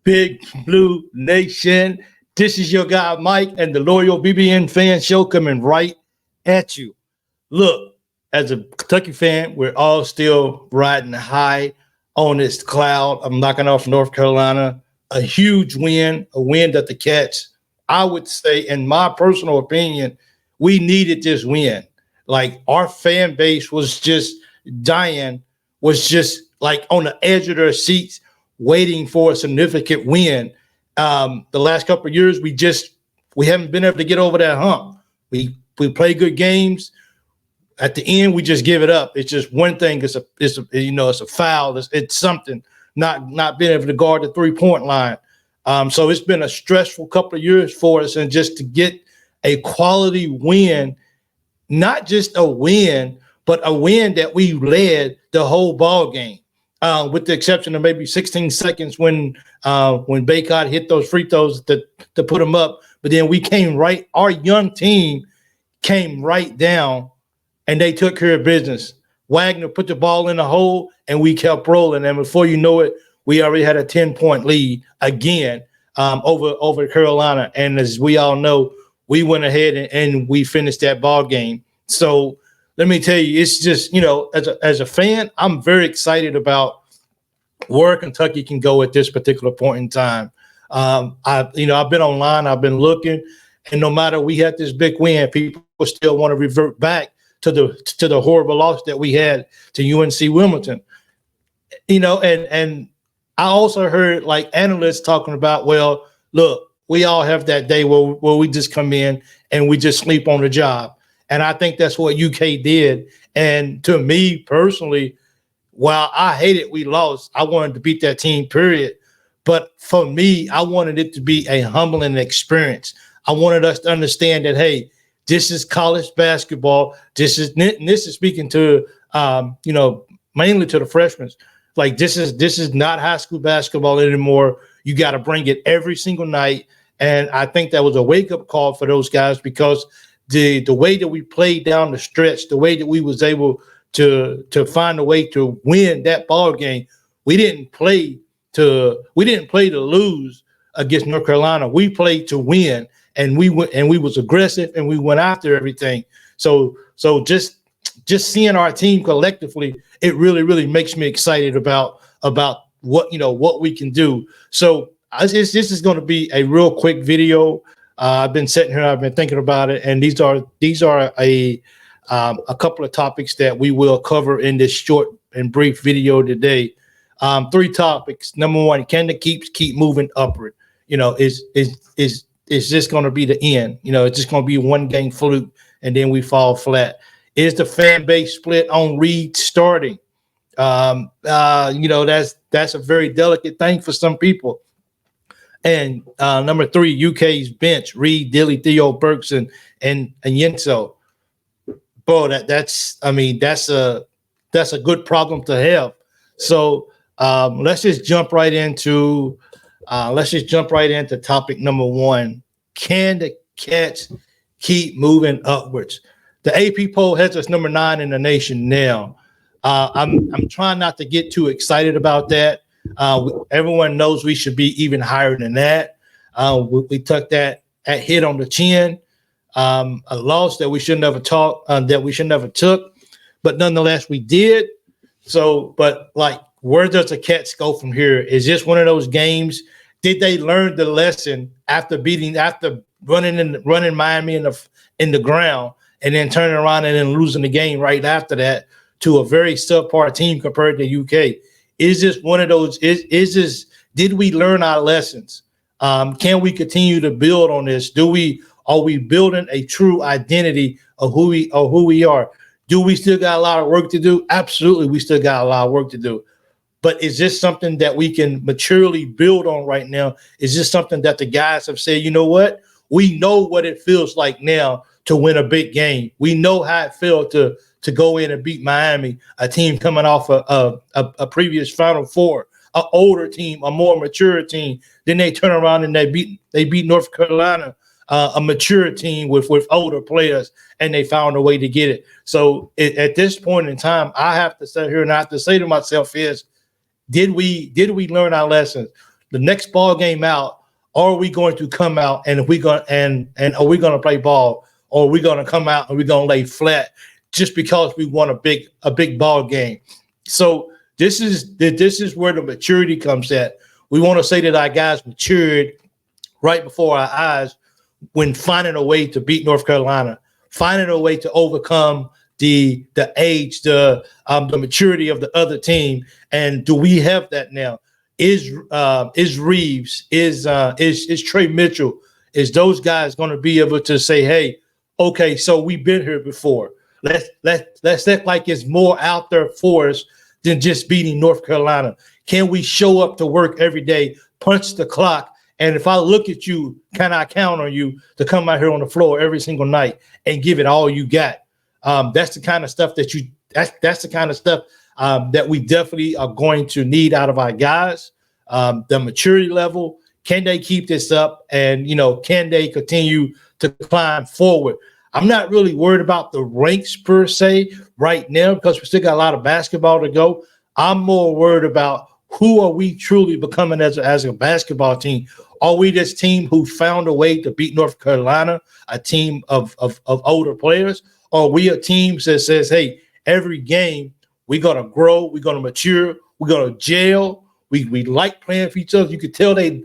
Big Blue Nation. This is your guy, Mike, and the Loyal BBN Fan Show coming right at you. Look, as a Kentucky fan, we're all still riding high on this cloud. I'm knocking off North Carolina. A huge win, a win that the Cats, I would say, in my personal opinion, we needed this win. Like, our fan base was just dying, was just like on the edge of their seats, waiting for a significant win. The last couple of years, we haven't been able to get over that hump. We play good games. At the end, we just give it up. It's just one thing. It's a foul. It's something. Not being able to guard the 3-point line. So it's been a stressful couple of years for us, and just to get a quality win, not just a win, but a win that we led the whole ball game. With the exception of maybe 16 seconds when Baycott hit those free throws to put them up. But then we came right, our young team came right down, and they took care of business. Wagner put the ball in the hole, and we kept rolling. And before you know it, we already had a 10-point lead again over Carolina. And as we all know, we went ahead and we finished that ball game. So let me tell you, it's just, as a fan, I'm very excited about where Kentucky can go at this particular point in time. I've been online, I've been looking, and no matter we had this big win, people still want to revert back to the horrible loss that we had to UNC Wilmington. And I also heard like analysts talking about, well, look, we all have that day where we just come in and we just sleep on the job. And I think that's what UK did. And to me personally, while I hated we lost, I wanted to beat that team, period. But for me, I wanted it to be a humbling experience. I wanted us to understand that, hey, this is college basketball. This is speaking to, mainly to the freshmen. Like, this is not high school basketball anymore. You got to bring it every single night. And I think that was a wake-up call for those guys, because the way that we played down the stretch, the way that we was able to find a way to win that ball game, we didn't play to lose against North Carolina. We played to win, and we was aggressive, and we went after everything. So just seeing our team collectively, it really, really makes me excited about what we can do. So this is going to be a real quick video. I've been sitting here, I've been thinking about it, and these are a couple of topics that we will cover in this short and brief video today. 3 topics. Number 1, can the keep moving upward? Is this going to be the end? It's just going to be one game fluke and then we fall flat. Is the fan base split on Reed starting? That's a very delicate thing for some people. And number 3, UK's bench: Reed, Dilly, Theo, Burks, and Yenso. Bro, that's a good problem to have. So let's just jump right into topic number 1. Can the Cats keep moving upwards? The AP poll has us number 9 in the nation now. I'm trying not to get too excited about that. Everyone knows we should be even higher than that. We took that hit on the chin, a loss that we should never took, but nonetheless we did. So, but like, where does the Cats go from here? Is this one of those games? Did they learn the lesson after running Miami in the ground, and then turning around and then losing the game right after that to a very subpar team compared to UK? Is this one of those? Did we learn our lessons? Can we continue to build on this? Are we building a true identity of who we are? Do we still got a lot of work to do? Absolutely, we still got a lot of work to do. But is this something that we can maturely build on right now? Is this something that the guys have said, you know what? We know what it feels like now to win a big game. We know how it felt to go in and beat Miami, a team coming off a previous Final Four, an older team, a more mature team. Then they turn around and they beat North Carolina, a mature team with older players, and they found a way to get it. So at this point in time, I have to sit here and I have to say to myself is, did we learn our lessons? the next ball game out, are we going to come out and are we going to play ball, or are we going to come out and we're going to lay flat just because we won a big ball game? So this is where the maturity comes at. We want to say that our guys matured right before our eyes when finding a way to beat North Carolina, finding a way to overcome the age, the maturity of the other team. And do we have that now? Is Reeves, is Trey Mitchell, is those guys going to be able to say, hey, okay, so we've been here before. Let's act like it's more out there for us than just beating North Carolina. Can we show up to work every day, punch the clock? And if I look at you, can I count on you to come out here on the floor every single night and give it all you got? That's the kind of stuff that's the kind of stuff that we definitely are going to need out of our guys. The maturity level, can they keep this up? And, can they continue to climb forward? I'm not really worried about the ranks per se right now because we still got a lot of basketball to go. I'm more worried about who are we truly becoming as a basketball team. Are we this team who found a way to beat North Carolina, a team of older players? Or are we a team that says, hey, every game we're going to grow, we're going to mature, we're going to gel. We like playing for each other. You could tell that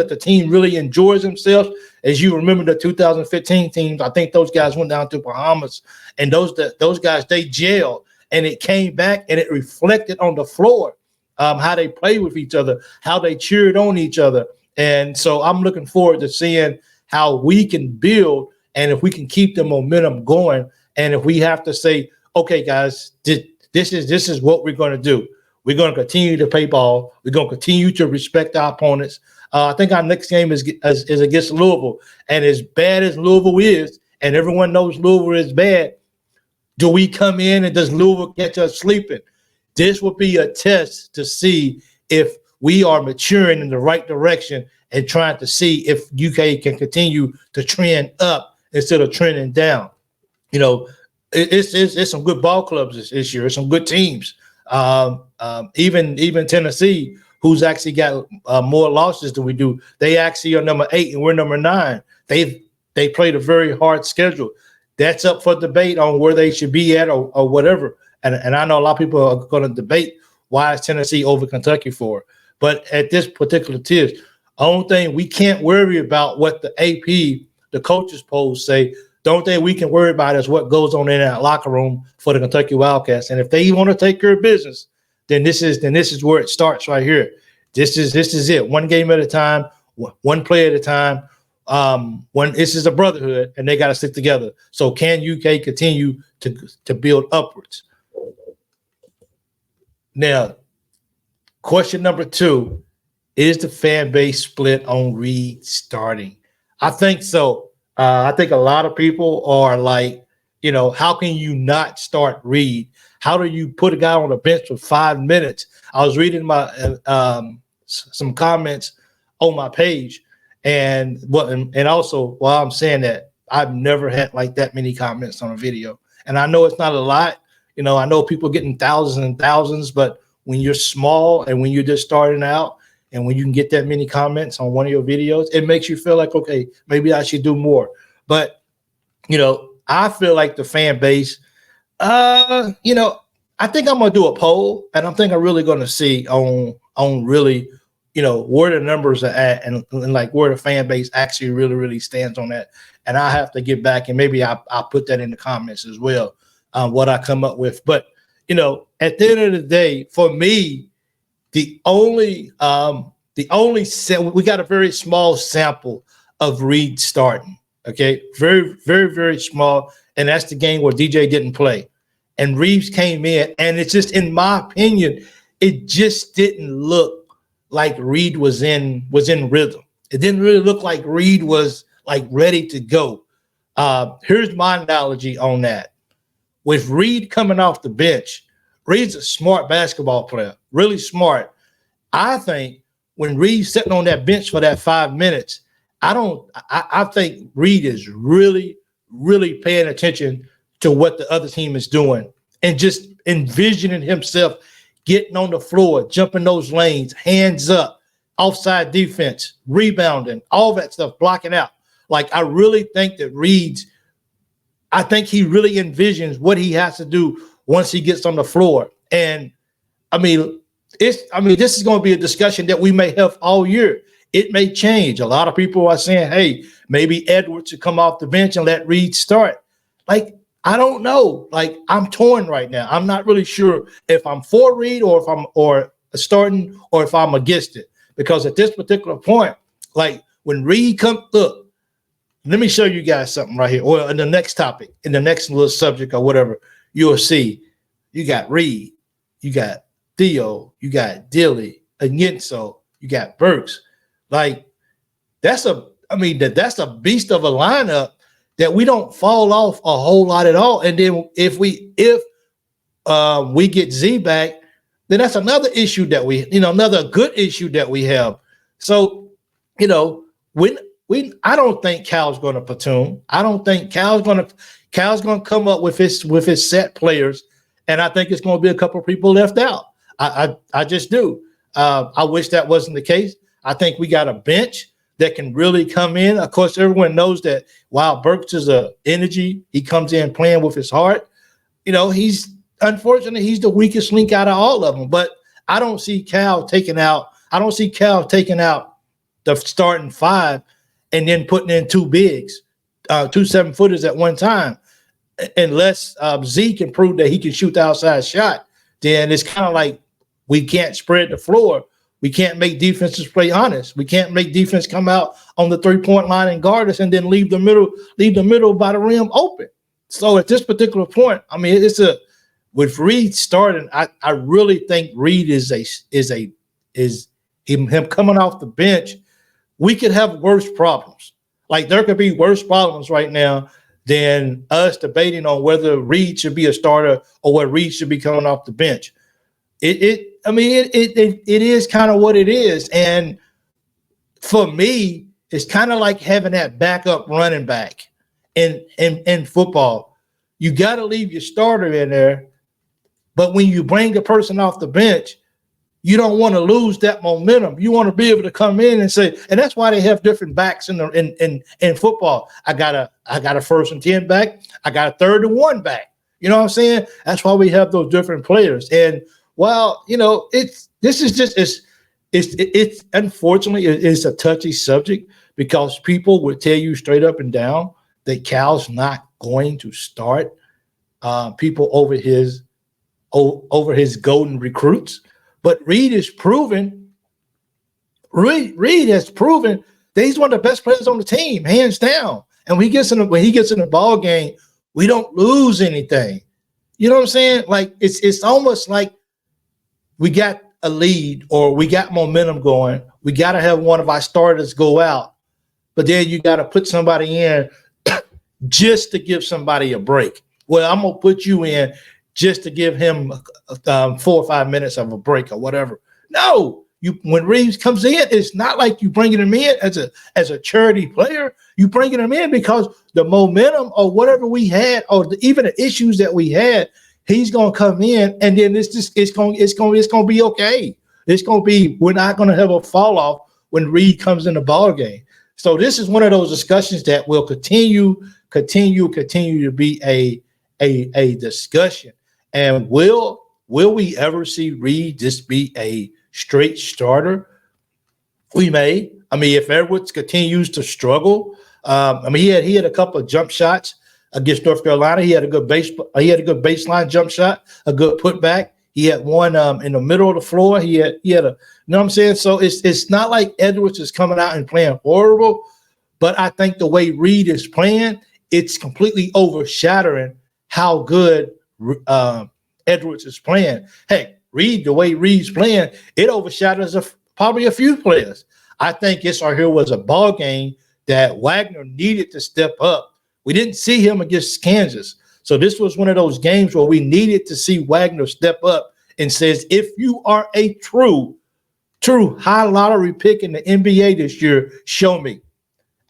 the team really enjoys themselves. As you remember the 2015 teams, I think those guys went down to Bahamas, and those guys, they gelled, and it came back and it reflected on the floor, how they played with each other, how they cheered on each other. And so I'm looking forward to seeing how we can build and if we can keep the momentum going. And if we have to say, okay, guys, this is what we're going to do. We're going to continue to play ball. We're going to continue to respect our opponents. I think our next game is against Louisville. And as bad as Louisville is, and everyone knows Louisville is bad, do we come in and does Louisville catch us sleeping? This will be a test to see if we are maturing in the right direction and trying to see if UK can continue to trend up instead of trending down. It's some good ball clubs this year. It's some good teams. Even Tennessee, who's actually got more losses than we do, they actually are number 8 and we're number 9. They played a very hard schedule. That's up for debate on where they should be at or whatever. And I know a lot of people are going to debate why is Tennessee over Kentucky for. But at this particular tier, only thing we can't worry about what the AP, the coaches polls say. The only thing we can worry about is what goes on in that locker room for the Kentucky Wildcats. And if they want to take care of business, then this is where it starts right here. This is it. One game at a time, one play at a time. This is a brotherhood, and they got to stick together. So can UK continue to build upwards? Now, question number 2, is the fan base split on Reed starting? I think so. I think a lot of people are like, how can you not start Reed? How do you put a guy on the bench for 5 minutes? I was reading my some comments on my page, and also while I'm saying that, I've never had like that many comments on a video, and I know it's not a lot. I know people getting thousands and thousands, but when you're small and when you're just starting out, and when you can get that many comments on one of your videos, it makes you feel like, okay, maybe I should do more. But, I feel like the fan base, I think I'm going to do a poll, and I think I'm really going to see on really, where the numbers are at and like where the fan base actually really, really stands on that. And I have to get back and maybe I'll put that in the comments as well, what I come up with. But, at the end of the day, for me, we got a very small sample of Reed starting. Okay, very, very, very small, and that's the game where DJ didn't play, and Reeves came in, and it's just, in my opinion, it just didn't look like Reed was in rhythm. It didn't really look like Reed was like ready to go. Here's my analogy on that: with Reed coming off the bench, Reed's a smart basketball player, really smart. I think when Reed's sitting on that bench for that 5 minutes, I think Reed is really, really paying attention to what the other team is doing and just envisioning himself getting on the floor, jumping those lanes, hands up, offside defense, rebounding, all that stuff, blocking out. Like, I really think that I think he really envisions what he has to do once he gets on the floor. And I mean, this is going to be a discussion that we may have all year. It may change. A lot of people are saying, hey, maybe Edwards should come off the bench and let Reed start. Like, I don't know. Like, I'm torn right now. I'm not really sure if I'm for Reed or if I'm starting or if I'm against it. Because at this particular point, like, when Reed comes, look, let me show you guys something right here. Or in the next topic, in the next little subject or whatever, you'll see you got Reed, you got Theo, you got Dilly, Agnetso, you got Burks. Like, that's a beast of a lineup that we don't fall off a whole lot at all. And then if we get Z back, then that's another issue that another good issue that we have. So, I don't think Cal's going to platoon. I don't think Cal's going to come up with his set players, and I think it's going to be a couple of people left out. I just do. I wish that wasn't the case. I think we got a bench that can really come in. Of course, everyone knows that while Burks is a energy, he comes in playing with his heart. Unfortunately, he's the weakest link out of all of them. But I don't see Cal taking out the starting five and then putting in two bigs, 2 7-footers at one time. Unless Z can prove that he can shoot the outside shot, then it's kind of like we can't spread the floor. We can't make defenses play honest. We can't make defense come out on the 3-point line and guard us and then leave the middle by the rim open. So at this particular point, I mean, with Reed starting, I really think Reed is him coming off the bench. We could have worse problems. Like, there could be worse problems right now than us debating on whether Reed should be a starter or whether Reed should be coming off the bench. It is kind of what it is. And for me, it's kind of like having that backup running back in football. You got to leave your starter in there, but when you bring a person off the bench, you don't want to lose that momentum. You want to be able to come in and say, and that's why they have different backs in football. I got a 1st and 10 back. I got a 3rd and 1 back. You know what I'm saying? That's why we have those different players. And while it's unfortunately it's a touchy subject because people would tell you straight up and down that Cal's not going to start people over his golden recruits. But Reed has proven that he's one of the best players on the team, hands down. And when he gets in the ball game, we don't lose anything. You know what I'm saying? Like, it's almost like we got a lead or we got momentum going. We got to have one of our starters go out, but then you got to put somebody in just to give somebody a break. Well, I'm gonna put you in just to give him 4 or 5 minutes of a break or whatever. No, when Reeves comes in, it's not like you bringing him in as a charity player. You bringing him in because the momentum or whatever we had, or even the issues that we had, he's gonna come in, and then it's gonna be okay. It's gonna be, we're not gonna have a fall off when Reed comes in the ball game. So this is one of those discussions that will continue to be a discussion. And will we ever see Reed just be a straight starter? We may. I mean, if Edwards continues to struggle, he had a couple of jump shots against North Carolina. He had a good baseline jump shot, a good putback. He had one in the middle of the floor. He had a, you know what I'm saying? So it's not like Edwards is coming out and playing horrible, but I think the way Reed is playing, it's completely overshadowing how good Edwards is playing. Hey, Reed, the way Reed's playing, it overshadows probably a few players. I think this right here was a ball game that Wagner needed to step up. We didn't see him against Kansas. So this was one of those games where we needed to see Wagner step up and says, if you are a true high lottery pick in the NBA this year, show me.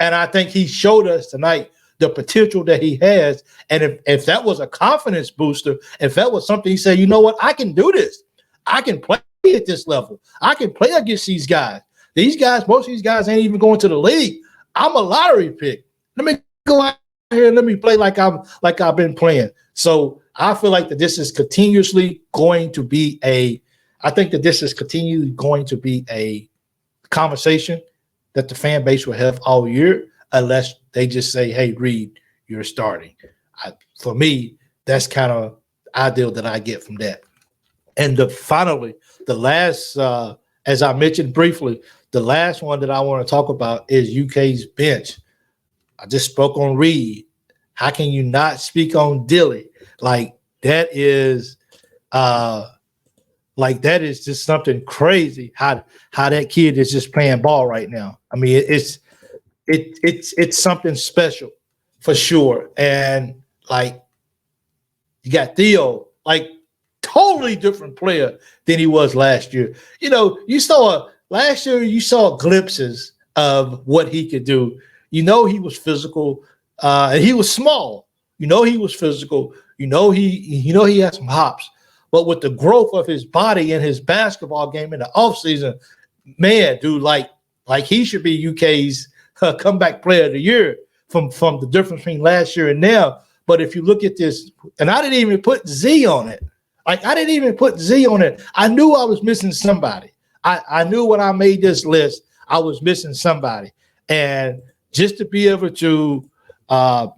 And I think he showed us tonight the potential that he has. And if that was a confidence booster, if that was something he said, you know what, I can do this. I can play at this level. I can play against these guys. These guys, most of these guys ain't even going to the league. I'm a lottery pick. Let me go out here and let me play like I've been playing. So I feel like that this is continuously going to be a conversation that the fan base will have all year, unless they just say, "Hey, Reed, you're starting." For me, that's kind of ideal that I get from that. And finally, the last, as I mentioned briefly, the last one that I want to talk about is UK's bench. I just spoke on Reed. How can you not speak on Dilly? Like that is just something crazy. How that kid is just playing ball right now. I mean, it's something special for sure. And like you got Theo, like totally different player than he was last year. Last year you saw glimpses of what he could do. He was physical, and he was small. He was physical. He had some hops. But with the growth of his body and his basketball game in the offseason, man, dude, like he should be UK's comeback player of the year from the difference between last year and now. But if you look at this, and I didn't even put Z on it. I knew I was missing somebody. I knew when I made this list, I was missing somebody. And just to be able to have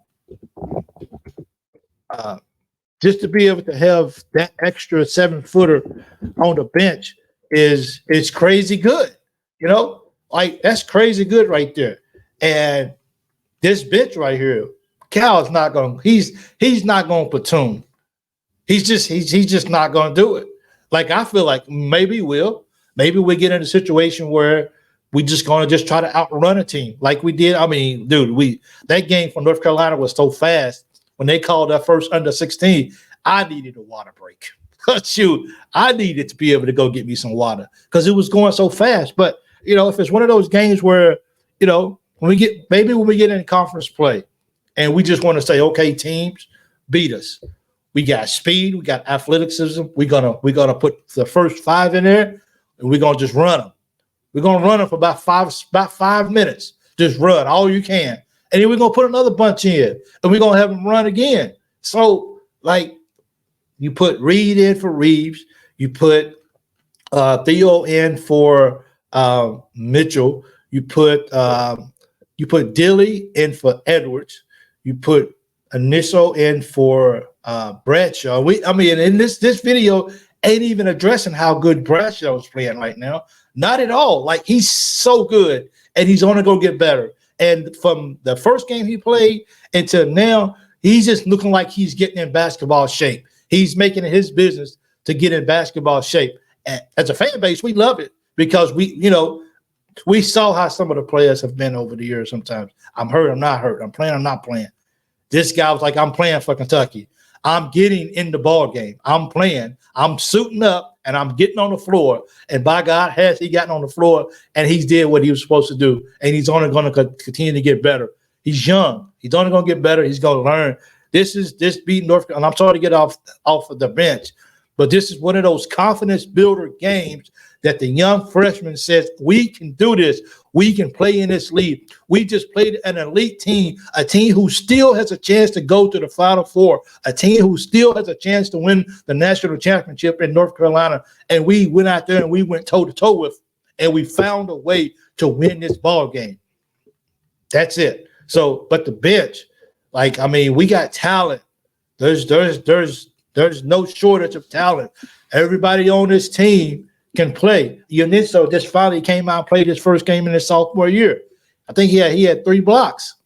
that extra 7-footer on the bench is crazy good. That's crazy good right there. And this bench right here, Cal is not going. He's not going to platoon. He's just not going to do it. Like I feel like maybe we get in a situation where we just going to try to outrun a team like we did. I mean, dude, that game from North Carolina was so fast. When they called that first under 16, I needed a water break. Shoot, I needed to be able to go get me some water because it was going so fast. But if it's one of those games where when we get in conference play, and we just want to say, okay, teams beat us. We got speed, we got athleticism. We're gonna put the first 5 in there, and we're gonna just run them. We're gonna run them for about 5 minutes. Just run all you can. And then we're going to put another bunch in, and we're going to have them run again. So, like, you put Reed in for Reeves. You put Theo in for Mitchell. You put Dilly in for Edwards. You put Aniso in for Bradshaw. In this video ain't even addressing how good Bradshaw is playing right now. Not at all. Like, he's so good, and he's only going to get better. And from the first game he played until now, he's just looking like he's getting in basketball shape. He's making it his business to get in basketball shape. And as a fan base, we love it because we saw how some of the players have been over the years sometimes. I'm hurt, I'm not hurt. I'm playing, I'm not playing. This guy was like, I'm playing for Kentucky. I'm getting in the ball game. I'm playing. I'm suiting up, and I'm getting on the floor. And by God, has he gotten on the floor, and he's did what he was supposed to do. And he's only going to continue to get better. He's young. He's only going to get better. He's going to learn. This beat North Carolina. And I'm sorry to get off of the bench, but this is one of those confidence builder games that the young freshman says, we can do this. We can play in this league. We just played an elite team, a team who still has a chance to go to the Final Four, a team who still has a chance to win the national championship in North Carolina. And we went out there and we went toe-to-toe with, and we found a way to win this ball game. That's it. So, but the bench, we got talent. There's no shortage of talent. Everybody on this team can play. Uniso just finally came out and played his first game in his sophomore year. I think he had 3 blocks.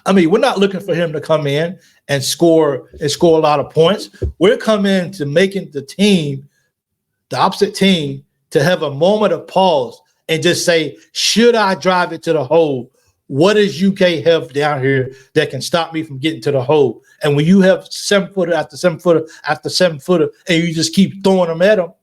I mean, we're not looking for him to come in and score a lot of points. We're coming to making the opposite team, to have a moment of pause and just say, should I drive it to the hole? What does UK have down here that can stop me from getting to the hole? And when you have 7-footer after 7-footer after 7-footer, and you just keep throwing them at them,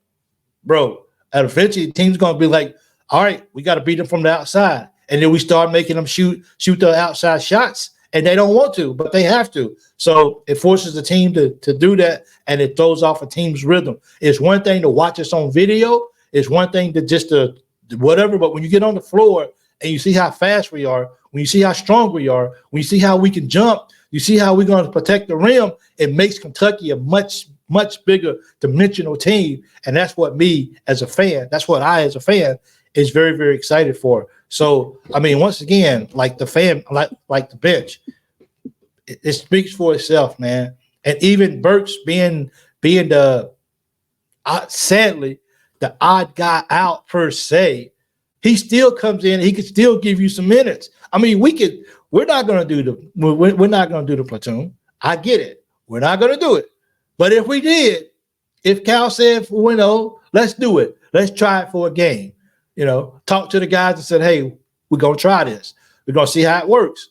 bro, and eventually the team's going to be like, all right, we got to beat them from the outside. And then we start making them shoot the outside shots, and they don't want to, but they have to. So it forces the team to do that, and it throws off a team's rhythm. It's one thing to watch us on video. It's one thing to just to whatever. But when you get on the floor and you see how fast we are, when you see how strong we are, when you see how we can jump, you see how we're going to protect the rim, it makes Kentucky a much, much bigger dimensional team. And that's what me as a fan, that's what I as a fan is very, very excited for. So, I mean, once again, like the fan, like the bench, it speaks for itself, man. And even Burks being the sadly the odd guy out per se, he still comes in. He could still give you some minutes. I mean, we're not going to do the platoon. I get it. We're not going to do it. But if we did, if Cal said, let's do it. Let's try it for a game. Talk to the guys and said, hey, we're going to try this. We're going to see how it works.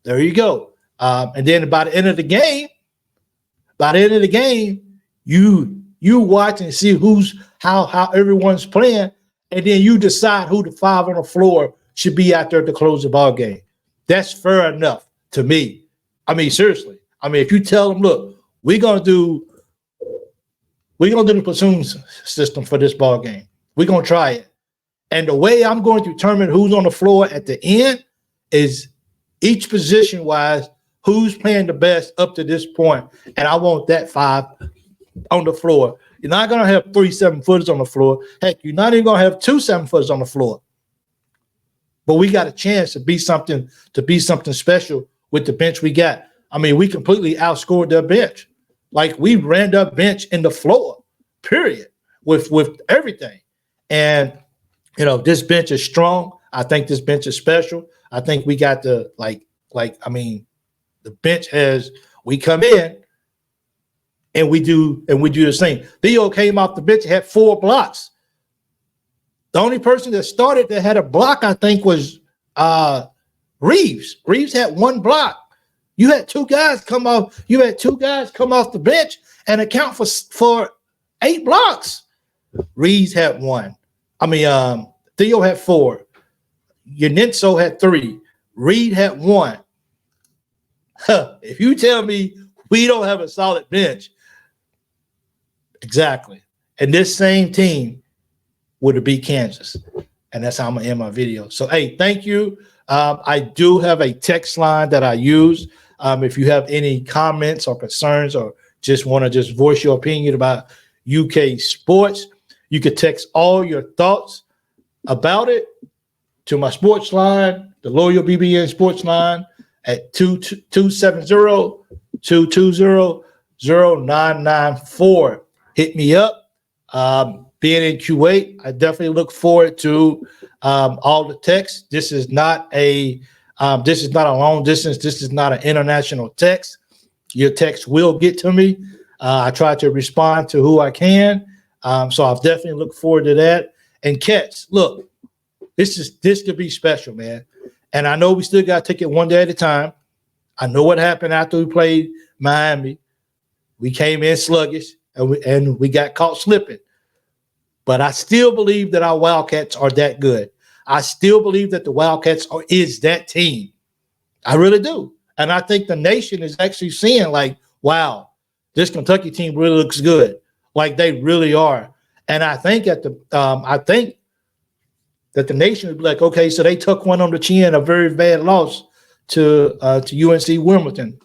There you go. And then by the end of the game, you watch and see how everyone's playing, and then you decide who the five on the floor should be out there to close the ball game. That's fair enough to me. I mean, seriously. I mean, if you tell them, look, we're gonna do the platoon system for this ball game. We're gonna try it. And the way I'm going to determine who's on the floor at the end is each position wise, who's playing the best up to this point. And I want that five on the floor. You're not going to have 3 7-footers on the floor. Heck, you're not even going to have 2 7-footers on the floor. But we got a chance to be something special with the bench we got. I mean, we completely outscored their bench. Like, we ran their bench in the floor, period, with everything. And, this bench is strong. I think this bench is special. I think we got the, the bench we come in and we do the same. Theo came off the bench, had 4 blocks. The only person that started that had a block, I think, was Reeves. Reeves had 1 block. You had 2 guys come off the bench and account for 8 blocks. Reeves had 1. I mean, Theo had 4. Yanitso had 3. Reed had 1. If you tell me we don't have a solid bench, exactly. And this same team would have beat Kansas. And that's how I'm going to end my video. So, hey, thank you. I do have a text line that I use. If you have any comments or concerns or just want to voice your opinion about UK sports, you could text all your thoughts about it to my sports line, the Loyal BBN sports line, at 270-220-0994. Hit me up. Being in Kuwait, I definitely look forward to all the texts. This is not a long distance. This is not an international text. Your text will get to me. I try to respond to who I can. So I'll definitely look forward to that. And Cats, look, this could be special, man. And I know we still got to take it one day at a time. I know what happened after we played Miami. We came in sluggish and we got caught slipping. But I still believe that our Wildcats are that good. I still believe that the Wildcats is that team. I really do. And I think the nation is actually seeing like, wow, this Kentucky team really looks good. Like they really are. And I think that the nation would be like, okay, so they took one on the chin, a very bad loss to UNC Wimbledon.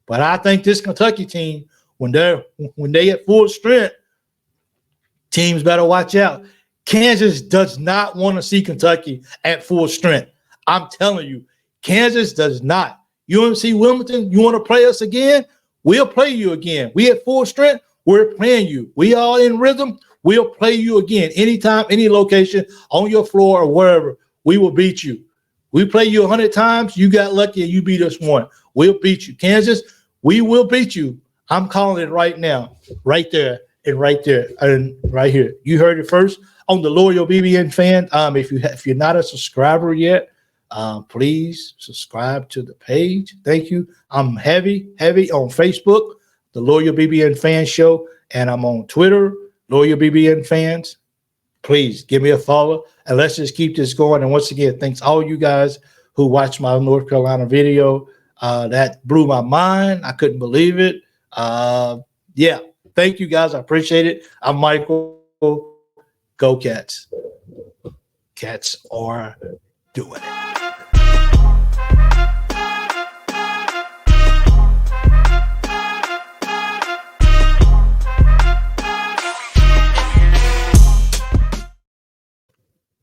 But I think this Kentucky team, when they at full strength, teams better watch out. Kansas does not want to see Kentucky at full strength. I'm telling you, Kansas does not. UNC Wimbledon, you want to play us again? We'll play you again. We at full strength, we're playing you. We all in rhythm, we'll play you again. Anytime, any location, on your floor or wherever, we will beat you. We play you 100 times, you got lucky and you beat us 1. We'll beat you. Kansas, we will beat you. I'm calling it right now, right there and right there and right here. You heard it first on the Loyal BBN fan. If you're not a subscriber yet, please subscribe to the page. Thank you. I'm heavy on Facebook, the Loyal BBN Fan Show, and I'm on Twitter, Loyal BBN Fans. Please give me a follow, and let's just keep this going. And once again, thanks all you guys who watched my North Carolina video. That blew my mind. I couldn't believe it. Yeah, thank you guys. I appreciate it. I'm Michael. Go Cats. Wildcats are doing it.